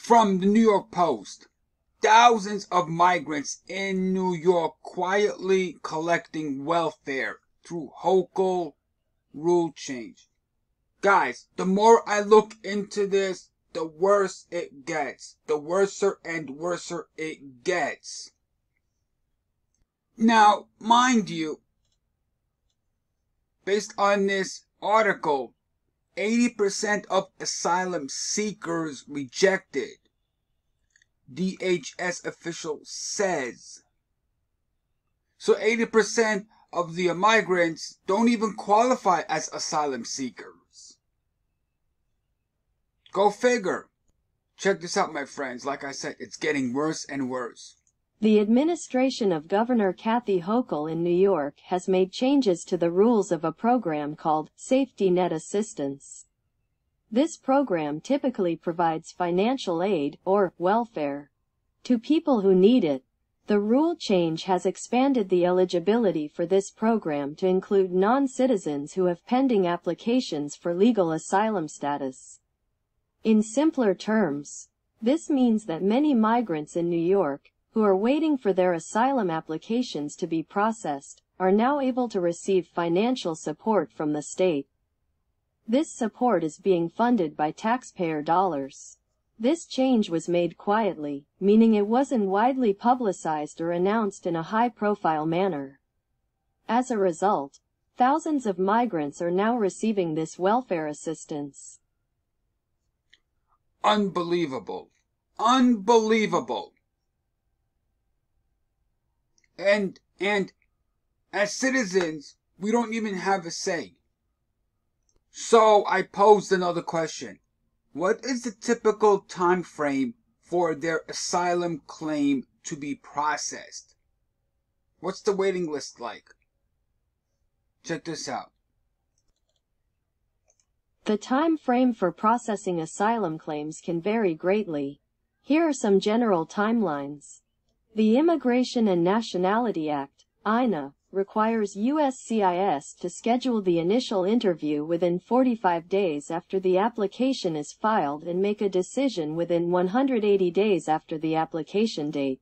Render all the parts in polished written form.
From the New York Post, thousands of migrants in New York quietly collecting welfare through Hochul rule change. Guys, the more I look into this, the worse it gets. The worser and worser it gets. Now, mind you, based on this article, 80% of asylum seekers rejected, DHS official says. So 80% of the migrants don't even qualify as asylum seekers. Go figure. Check this out, my friends. Like I said, it's getting worse and worse. The administration of Governor Kathy Hochul in New York has made changes to the rules of a program called Safety Net Assistance. This program typically provides financial aid, or welfare, to people who need it. The rule change has expanded the eligibility for this program to include non-citizens who have pending applications for legal asylum status. In simpler terms, this means that many migrants in New York, who are waiting for their asylum applications to be processed, are now able to receive financial support from the state. This support is being funded by taxpayer dollars. This change was made quietly, meaning it wasn't widely publicized or announced in a high-profile manner. As a result, thousands of migrants are now receiving this welfare assistance. Unbelievable. Unbelievable. And as citizens, we don't even have a say. So I posed another question. What is the typical time frame for their asylum claim to be processed? What's the waiting list like? Check this out. The time frame for processing asylum claims can vary greatly. Here are some general timelines. The Immigration and Nationality Act, INA, requires USCIS to schedule the initial interview within 45 days after the application is filed and make a decision within 180 days after the application date.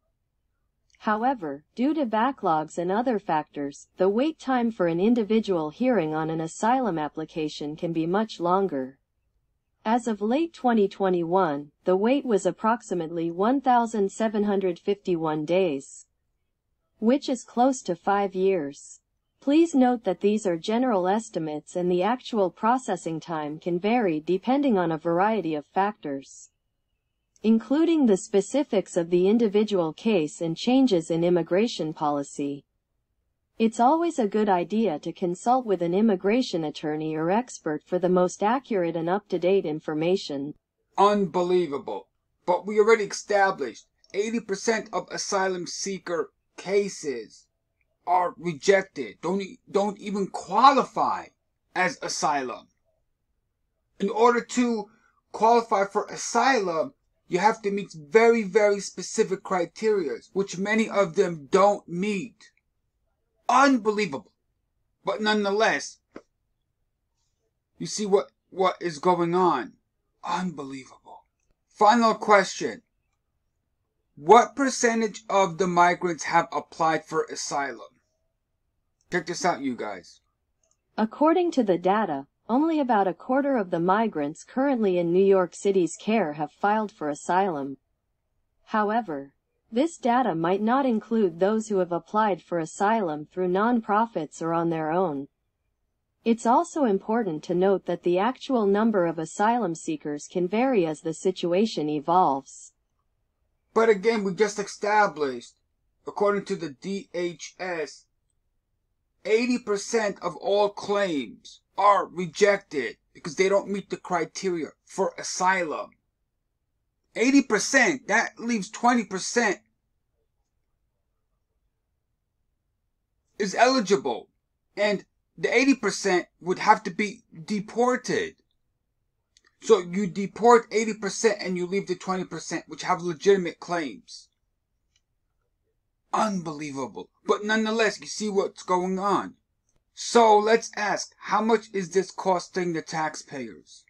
However, due to backlogs and other factors, the wait time for an individual hearing on an asylum application can be much longer. As of late 2021, the wait was approximately 1,751 days, which is close to 5 years. Please note that these are general estimates and the actual processing time can vary depending on a variety of factors, including the specifics of the individual case and changes in immigration policy. It's always a good idea to consult with an immigration attorney or expert for the most accurate and up-to-date information. Unbelievable. But we already established 80% of asylum seeker cases are rejected, don't even qualify as asylum. In order to qualify for asylum, you have to meet very, very specific criteria, which many of them don't meet. Unbelievable. But nonetheless, you see what is going on. Unbelievable. Final question. What percentage of the migrants have applied for asylum? Check this out, you guys. According to the data, only about a quarter of the migrants currently in New York City's care have filed for asylum. However, this data might not include those who have applied for asylum through nonprofits or on their own. It's also important to note that the actual number of asylum seekers can vary as the situation evolves. But again, we just established, according to the DHS, 80% of all claims are rejected because they don't meet the criteria for asylum. 80%, that leaves 20% is eligible. And the 80% would have to be deported. So you deport 80% and you leave the 20%, which have legitimate claims. Unbelievable. But nonetheless, you see what's going on. So let's ask, how much is this costing the taxpayers?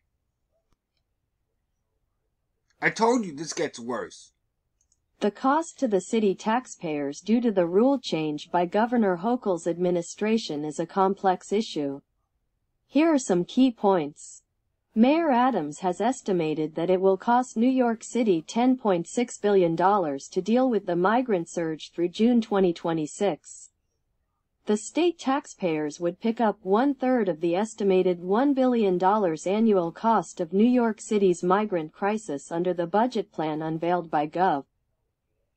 I told you this gets worse. The cost to the city taxpayers due to the rule change by Governor Hochul's administration is a complex issue. Here are some key points. Mayor Adams has estimated that it will cost New York City $10.6 billion to deal with the migrant surge through June 2026. The state taxpayers would pick up 1/3 of the estimated $1 billion annual cost of New York City's migrant crisis under the budget plan unveiled by Gov.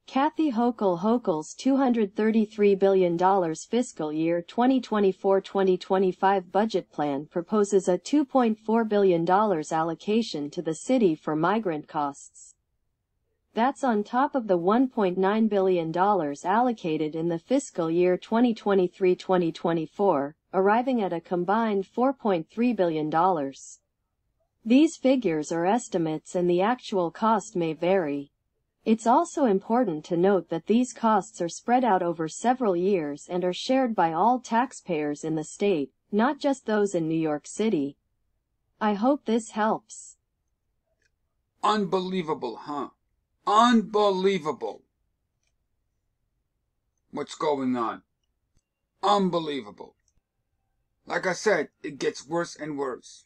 Kathy Hochul's $233 billion fiscal year 2024-2025 budget plan proposes a $2.4 billion allocation to the city for migrant costs. That's on top of the $1.9 billion allocated in the fiscal year 2023-2024, arriving at a combined $4.3 billion. These figures are estimates and the actual cost may vary. It's also important to note that these costs are spread out over several years and are shared by all taxpayers in the state, not just those in New York City. I hope this helps. Unbelievable, huh? Unbelievable. What's going on? Unbelievable. Like I said, it gets worse and worse.